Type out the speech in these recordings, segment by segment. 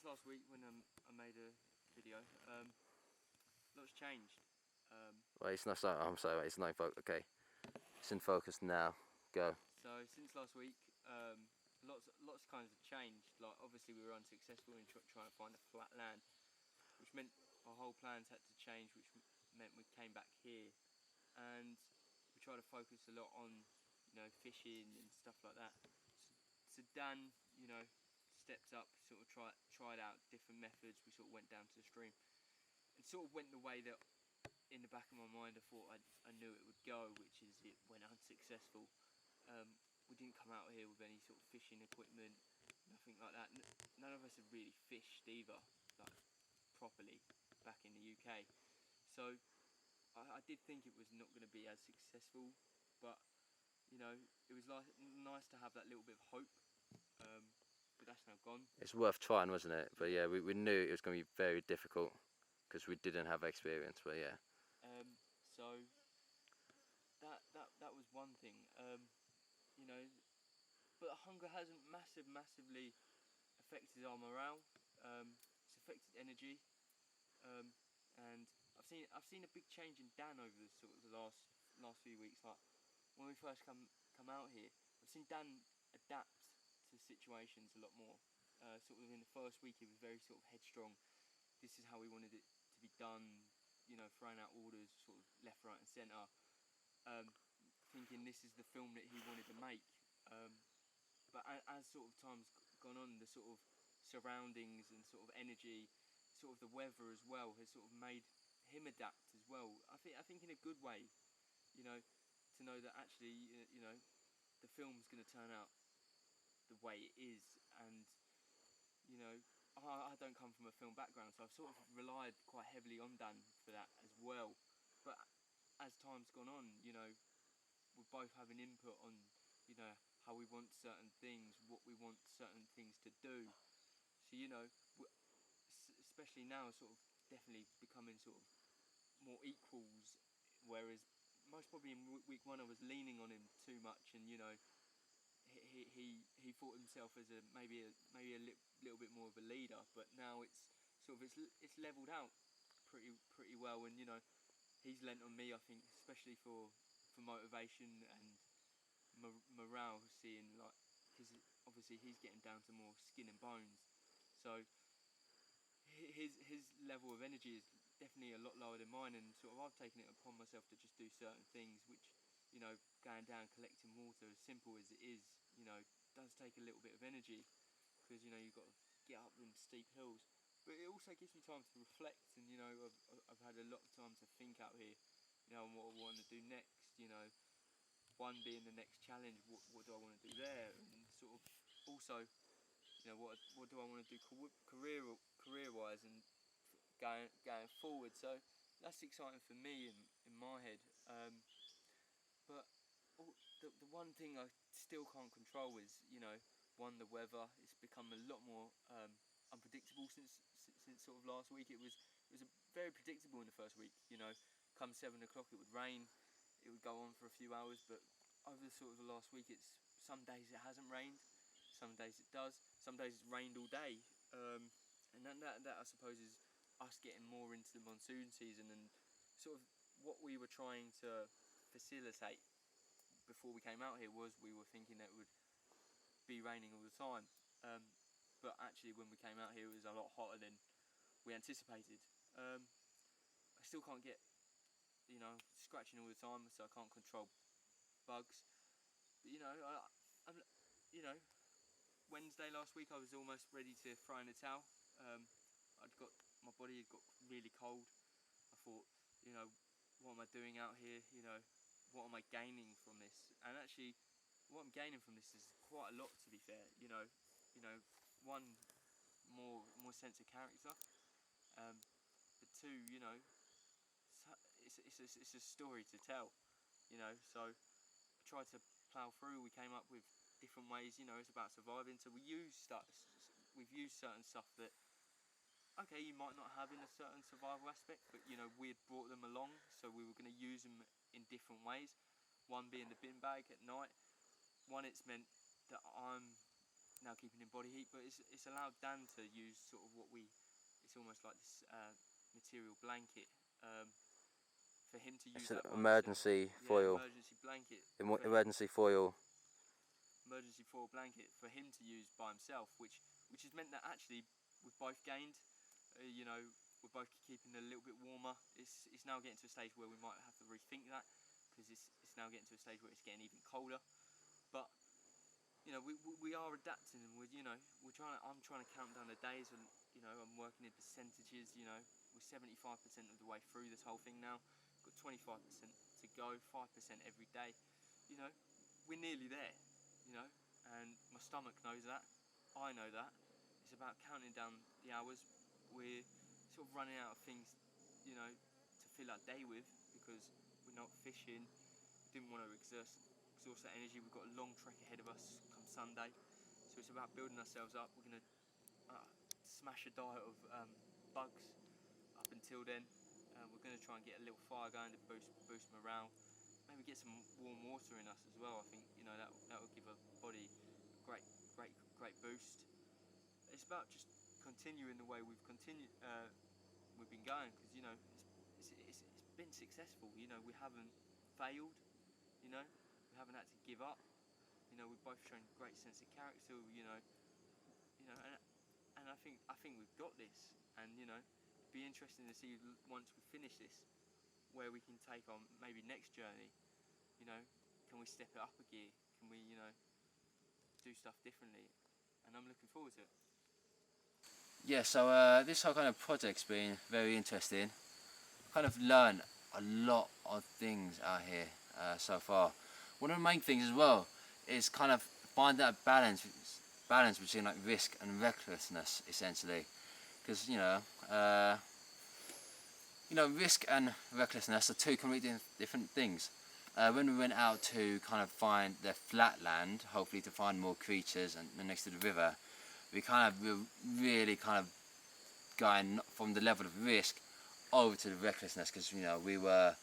last week when I made a video, lots changed. Wait, it's not. Sorry, I'm sorry. Wait, it's not in focus. Okay, it's in focus now. Go. So since last week, lots kinds of changed. Like obviously we were unsuccessful in trying to find a flat land, which meant our whole plans had to change, which meant we came back here, and we tried to focus a lot on, fishing and stuff like that. So Dan, stepped up, sort of tried out different methods. We sort of went down to the stream, and sort of went the way that in the back of my mind I thought I knew it would go, which is it went unsuccessful. We didn't come out here with any sort of fishing equipment, nothing like that. None of us had really fished either, like properly, back in the UK. So I did think it was not going to be as successful, but it was nice to have that little bit of hope. But that's now gone. It's worth trying, wasn't it? But yeah, we knew it was going to be very difficult because we didn't have experience. But yeah. So that was one thing. But hunger hasn't massively affected our morale. It's affected energy, and I've seen a big change in Dan over the last few weeks. Like when we first come out here, I've seen Dan adapt to situations a lot more. Sort of in the first week, he was very sort of headstrong. This is how we wanted it to be done. Throwing out orders, sort of left, right, and centre. Thinking this is the film that he wanted to make. But as sort of time's gone on, the sort of surroundings and sort of energy, sort of the weather as well, has sort of made him adapt as well. I think in a good way, to know that actually, the film's going to turn out the way it is, and I don't come from a film background, so I've sort of relied quite heavily on Dan for that as well. But as time's gone on, we're both having input on, how we want certain things, what we want certain things to do. So, especially now, sort of definitely becoming sort of more equals, whereas most probably in week one I was leaning on him too much, and he thought himself as maybe a little bit more of a leader, but now it's sort of it's leveled out pretty well, and he's lent on me, I think, especially for motivation and morale, seeing like, because obviously he's getting down to more skin and bones, so his level of energy is definitely a lot lower than mine, and sort of I've taken it upon myself to just do certain things, which going down collecting water, as simple as it is, does take a little bit of energy, because you've got to get up them steep hills, but it also gives me time to reflect, and I've had a lot of time to think out here, on what I want to do next, one being the next challenge, what do I want to do there, and sort of also, what do I want to do career-wise and going forward. So that's exciting for me in my head. But the one thing I still can't control is, the weather. It's become a lot more unpredictable since sort of last week. It was very predictable in the first week. Come 7 o'clock it would rain. It would go on for a few hours, but over sort of the last week, it's some days it hasn't rained, some days it does, some days it's rained all day, and that I suppose is us getting more into the monsoon season, and sort of what we were trying to facilitate before we came out here was we were thinking that it would be raining all the time, but actually when we came out here it was a lot hotter than we anticipated. I still can't get, scratching all the time, so I can't control bugs. But Wednesday last week I was almost ready to throw in the towel. My body had got really cold. I thought, what am I doing out here? What am I gaining from this? And actually, what I'm gaining from this is quite a lot, to be fair. One, more sense of character, but two, it's a story to tell, so I tried to plough through. We came up with different ways, it's about surviving, so we've used certain stuff that, okay, you might not have in a certain survival aspect, but we had brought them along, so we were going to use them in different ways. One being the bin bag at night. One, it's meant that I'm now keeping in body heat, but it's allowed Dan to use sort of it's almost like this material blanket, for him to use It's an that by emergency himself. foil. Yeah, emergency blanket. Emergency foil. Emergency foil blanket for him to use by himself, which has meant that actually we've both gained. You know, we're both keeping a little bit warmer. It's now getting to a stage where we might have to rethink that, because it's now getting to a stage where it's getting even colder. But you know, we are adapting, and I'm trying to count down the days, and you know, I'm working in percentages. You know, we're 75% of the way through this whole thing now. Got 25% to go, 5% every day. You know, we're nearly there. You know, and my stomach knows that. I know that. It's about counting down the hours. We're sort of running out of things, you know, to fill our day with, because we're not fishing. Didn't want to exhaust that energy. We've got a long trek ahead of us come Sunday, so it's about building ourselves up. We're going to smash a diet of bugs up until then. We're going to try and get a little fire going to boost morale. Maybe get some warm water in us as well. I think, you know, that will give our body a great boost. It's about just continuing the way we've been going, because you know it's been successful. You know, we haven't failed. You know, we haven't had to give up. You know, we've both shown great sense of character. And I think we've got this. And you know, it'd be interesting to see once we finish this, where we can take on maybe next journey. You know, can we step it up a gear? Can we, you know, do stuff differently? And I'm looking forward to it. Yeah, so this whole kind of project's been very interesting. Kind of learned a lot of things out here so far. One of the main things as well is kind of find that balance between like risk and recklessness, essentially. Because you know, risk and recklessness are two completely different things. When we went out to kind of find the flat land, hopefully to find more creatures and next to the river, we were really kind of going from the level of risk over to the recklessness, because you know, we were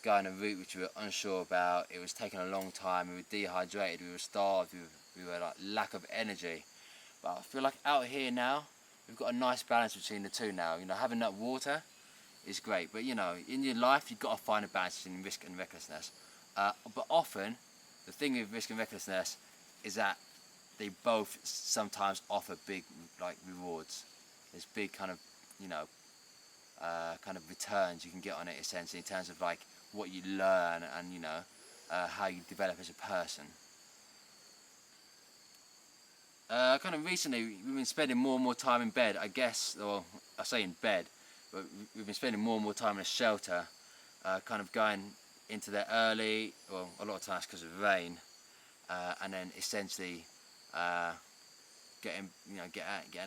going a route which we were unsure about. It was taking a long time. We were dehydrated. We were starved. We were like lack of energy. But I feel like out here now, we've got a nice balance between the two now. You know, having that water is great, but you know, in your life you've got to find a balance between risk and recklessness. But often, the thing with risk and recklessness is that they both sometimes offer big like rewards. There's big kind of, you know, kind of returns you can get on it, essentially, in terms of like what you learn and, you know, how you develop as a person. Kind of recently we've been spending more and more time in bed, I guess, or I say in bed, but we've been spending more and more time in a shelter, kind of going into there early, well, a lot of times because of rain, and then essentially getting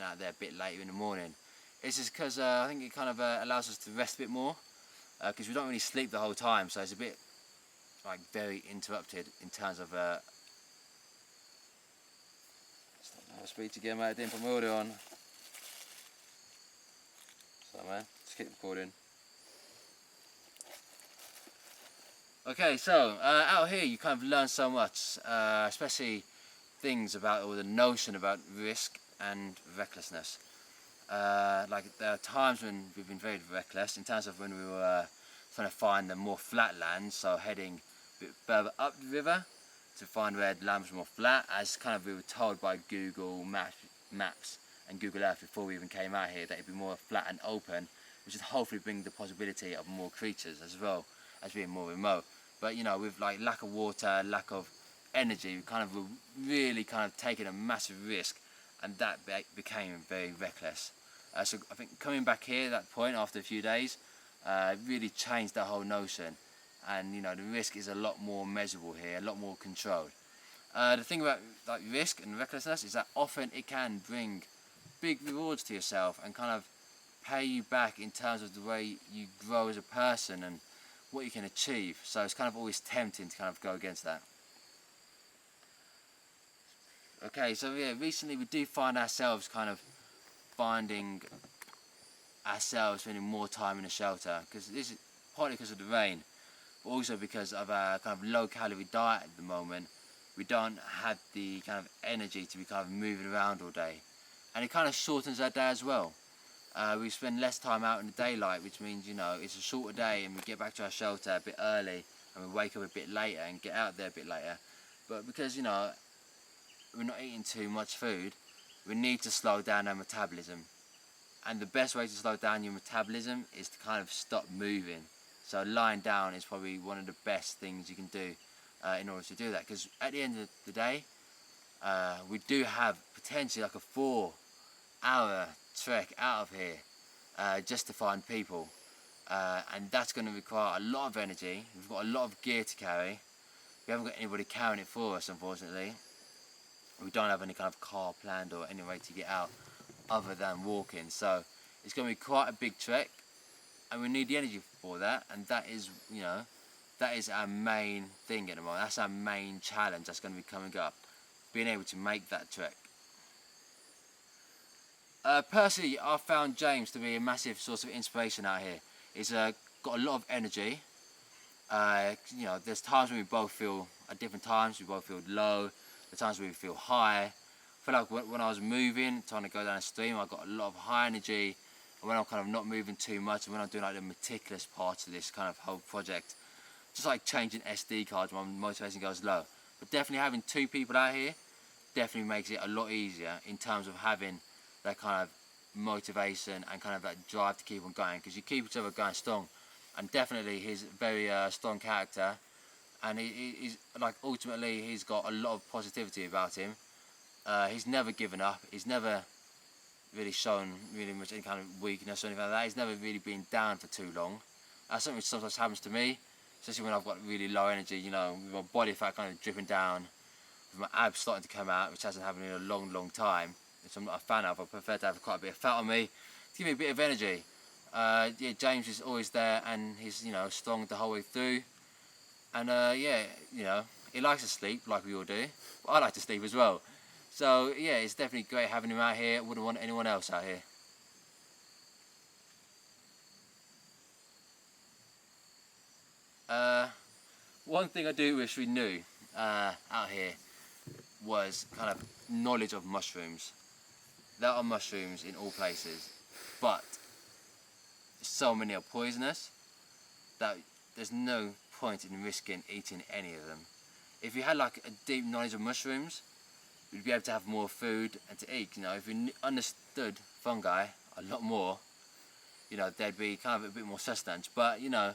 out there a bit later in the morning. It's just because I think it kind of allows us to rest a bit more, because we don't really sleep the whole time, so it's a bit like very interrupted in terms of speed to get mate, I didn't put my audio on. So man, just keep recording. Okay, so out here you kind of learn so much, especially things about, or the notion about risk and recklessness. Like there are times when we've been very reckless, in terms of when we were trying to find the more flat land, so heading a bit further up the river to find where the land was more flat, as kind of we were told by Google Maps and Google Earth before we even came out here, that it'd be more flat and open, which would hopefully bring the possibility of more creatures as well as being more remote. But you know, with like lack of water, lack of energy, we kind of were really kind of taking a massive risk, and that became very reckless. So I think coming back here at that point after a few days really changed that whole notion, and you know, the risk is a lot more measurable here, a lot more controlled. The thing about like risk and recklessness is that often it can bring big rewards to yourself and kind of pay you back in terms of the way you grow as a person and what you can achieve. So it's kind of always tempting to kind of go against that. Okay, so yeah, recently we do find ourselves kind of spending more time in a shelter, because this is partly because of the rain, but also because of our kind of low calorie diet at the moment. we don't have the kind of energy to be kind of moving around all day, and it kind of shortens our day as well. We spend less time out in the daylight, which means, you know, it's a shorter day and we get back to our shelter a bit early and we wake up a bit later and get out there a bit later. But because, you know, we're not eating too much food, we need to slow down our metabolism. And the best way to slow down your metabolism is to kind of stop moving. So lying down is probably one of the best things you can do in order to do that. Because at the end of the day, we do have potentially like a 4-hour trek out of here just to find people, and that's going to require a lot of energy. We've got a lot of gear to carry. We haven't got anybody carrying it for us, unfortunately. We don't have any kind of car planned or any way to get out other than walking, so it's going to be quite a big trek, and we need the energy for that. And that is, you know, that is our main thing at the moment. That's our main challenge that's going to be coming up, being able to make that trek. Personally, I found James to be a massive source of inspiration out here. He's got a lot of energy. You know, there's times when we both feel, at different times, we both feel low. There's times when we feel high. I feel like when I was moving, trying to go down a stream, I got a lot of high energy. And when I'm kind of not moving too much, and when I'm doing like the meticulous parts of this kind of whole project, just like changing SD cards, my motivation goes low. But definitely having 2 people out here definitely makes it a lot easier in terms of having that kind of motivation and kind of that drive to keep on going, because you keep each other going strong. And definitely he's a very strong character, and he's like, ultimately he's got a lot of positivity about him. He's never given up. He's never really shown really much any kind of weakness or anything like that. He's never really been down for too long. That's something which sometimes happens to me, especially when I've got really low energy, you know, with my body fat kind of dripping down, with my abs starting to come out, which hasn't happened in a long time, which I'm not a fan of. I prefer to have quite a bit of fat on me to give me a bit of energy. Yeah, James is always there, and he's, you know, strong the whole way through. And yeah, you know, he likes to sleep like we all do, but I like to sleep as well. So yeah, it's definitely great having him out here. Wouldn't want anyone else out here. One thing I do wish we knew out here was kind of knowledge of mushrooms. There are mushrooms in all places, but so many are poisonous that there's no point in risking eating any of them. If you had like a deep knowledge of mushrooms, we'd be able to have more food and to eat. You know, if we understood fungi a lot more, you know, there'd be kind of a bit more sustenance. But you know,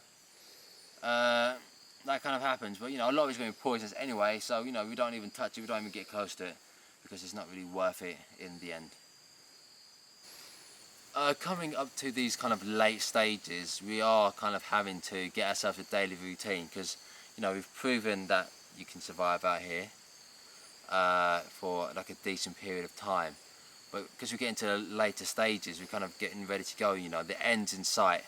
that kind of happens. But you know, a lot of it's going to be poisonous anyway, so you know, we don't even touch it, we don't even get close to it, because it's not really worth it in the end. Coming up to these kind of late stages, we are kind of having to get ourselves a daily routine, because you know, we've proven that you can survive out here for like a decent period of time, but because we get into the later stages, we're kind of getting ready to go, you know, the end's in sight,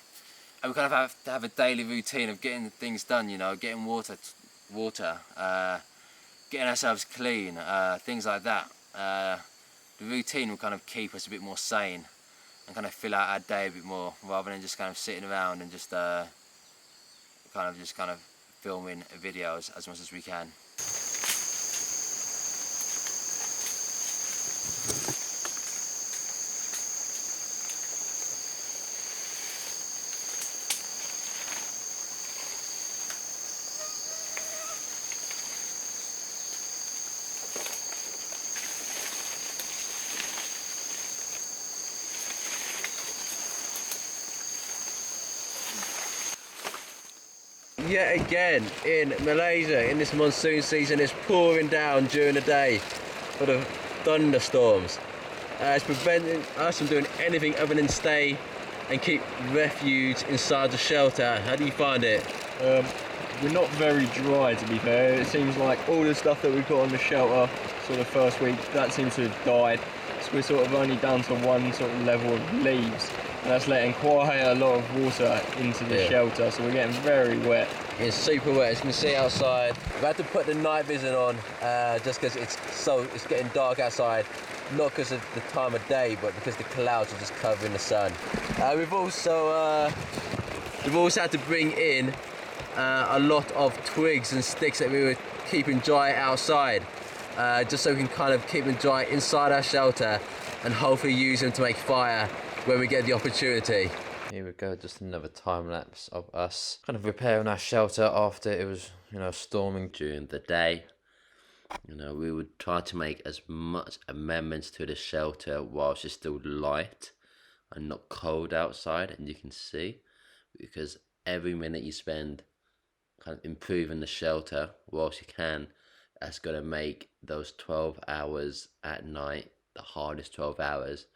and we kind of have to have a daily routine of getting things done, you know, getting water, getting ourselves clean, things like that. The routine will kind of keep us a bit more sane and kind of fill out our day a bit more, rather than just kind of sitting around and just kind of filming videos as much as we can. Yet again in Malaysia in this monsoon season, it's pouring down during the day for the thunderstorms. It's preventing us from doing anything other than stay and keep refuge inside the shelter. How do you find it? We're not very dry, to be fair. It seems like all the stuff that we've got on the shelter sort of first week, that seems to have died. So we're sort of only down to one sort of level of leaves. And that's letting quite a lot of water into the shelter, so we're getting very wet. It's super wet, as you can see outside. We've had to put the night vision on just because it's getting dark outside. Not because of the time of day, but because the clouds are just covering the sun. We've also had to bring in a lot of twigs and sticks that we were keeping dry outside, just so we can kind of keep them dry inside our shelter and hopefully use them to make fire when we get the opportunity. Here we go, just another time lapse of us kind of repairing our shelter after it was, storming during the day. We would try to make as much amendments to the shelter whilst it's still light and not cold outside, and you can see, because every minute you spend kind of improving the shelter whilst you can, that's going to make those 12 hours at night, the hardest 12 hours,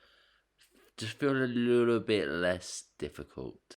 just feel a little bit less difficult.